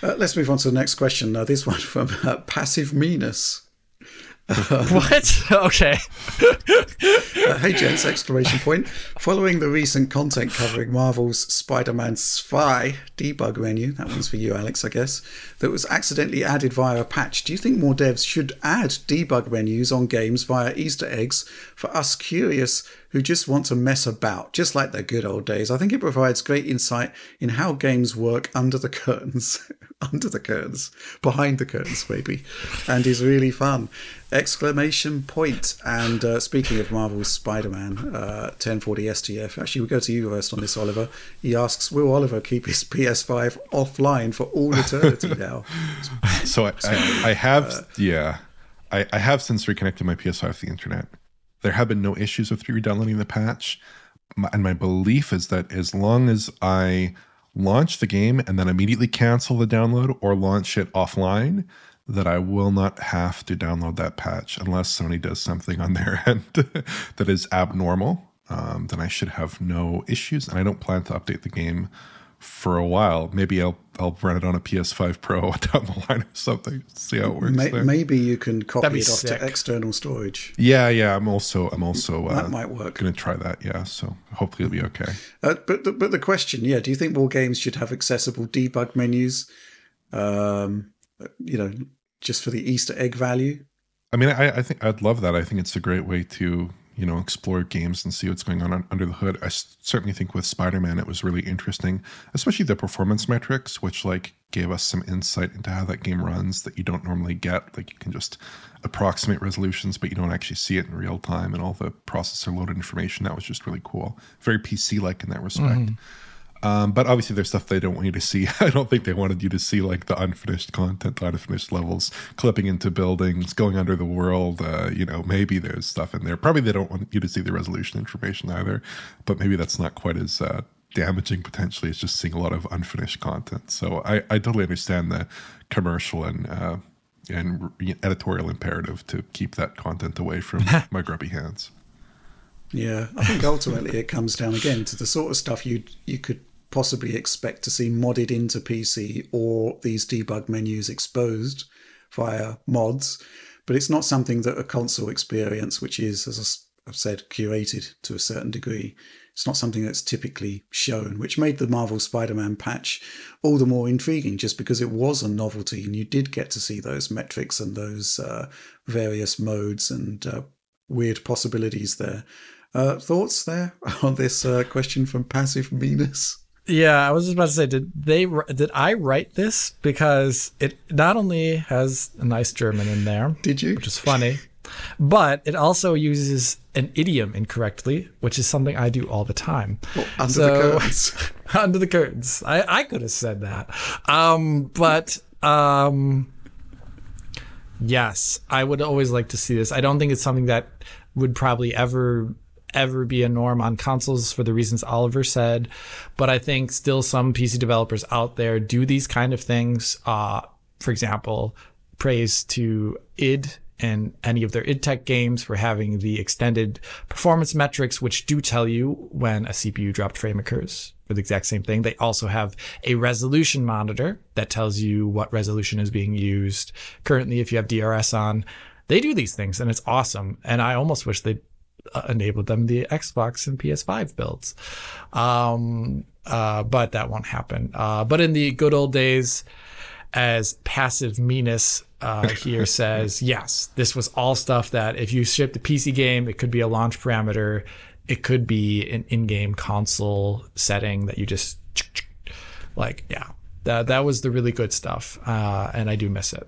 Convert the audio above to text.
Let's move on to the next question. This one from Passive Meanness. What? Okay. Hey gents, exclamation point. Following the recent content covering Marvel's Spider-Man Spy debug menu, that one's for you, Alex, I guess, that was accidentally added via a patch, do you think more devs should add debug menus on games via Easter eggs for us curious who just want to mess about, just like the good old days? I think it provides great insight in how games work under the curtains. Under the curtains, behind the curtains, maybe, and is really fun! Exclamation point. And speaking of Marvel's Spider-Man 1040 STF, actually, we go to you first on this, Oliver. He asks, will Oliver keep his PS5 offline for all eternity now? So I have, I have since reconnected my PS5 to the internet. There have been no issues with re-downloading the patch, and my belief is that as long as I launch the game and then immediately cancel the download or launch it offline, that I will not have to download that patch unless Sony does something on their end that is abnormal. Then I should have no issues, and I don't plan to update the game for a while. Maybe I'll run it on a PS5 Pro down the line or something. See how it works. Maybe you can copy it off sick. to external storage. Yeah. I'm also that might work. Going to try that. Yeah. So hopefully it'll be okay. But the question, do you think more games should have accessible debug menus? Just for the Easter egg value. I mean, I think I'd love that. I think it's a great way to explore games and see what's going on under the hood. I certainly think with Spider-Man, it was really interesting, especially the performance metrics, which gave us some insight into how that game runs that you don't normally get. Like, you can just approximate resolutions, but you don't actually see it in real time, and all the processor loaded information. That was just really cool. Very PC-like in that respect. Mm-hmm. But obviously there's stuff they don't want you to see. I don't think they wanted you to see the unfinished content, the unfinished levels, clipping into buildings, going under the world. Maybe there's stuff in there. Probably they don't want you to see the resolution information either, but maybe that's not quite as damaging potentially as just seeing a lot of unfinished content. So I totally understand the commercial and editorial imperative to keep that content away from my grubby hands. Yeah, I think ultimately it comes down again to the sort of stuff you could possibly expect to see modded into PC or these debug menus exposed via mods, but it's not something that a console experience, which is, as I've said, curated to a certain degree, it's not something that's typically shown, which made the Marvel Spider-Man patch all the more intriguing just because it was a novelty and you did get to see those metrics and those various modes and weird possibilities there. Thoughts there on this question from Passive Meanness? Yeah, I was just about to say, did I write this? Because it not only has a nice German in there, did you? Which is funny, but it also uses an idiom incorrectly, which is something I do all the time. Well, under the curtains. Under the curtains. I could have said that. Yes, I would always like to see this. I don't think it's something that would probably ever be a norm on consoles for the reasons Oliver said, but I think still some PC developers out there do these kind of things. For example, praise to id and any of their id Tech games for having the extended performance metrics, which do tell you when a CPU dropped frame occurs for the exact same thing. They also have a resolution monitor that tells you what resolution is being used currently if you have DRS on. They do these things and it's awesome. And I almost wish they enabled them the Xbox and PS5 builds, but that won't happen. But in the good old days, as Passive Meanness here says, yes, this was all stuff that if you shipped a PC game, it could be a launch parameter, it could be an in-game console setting that you just that was the really good stuff, and I do miss it.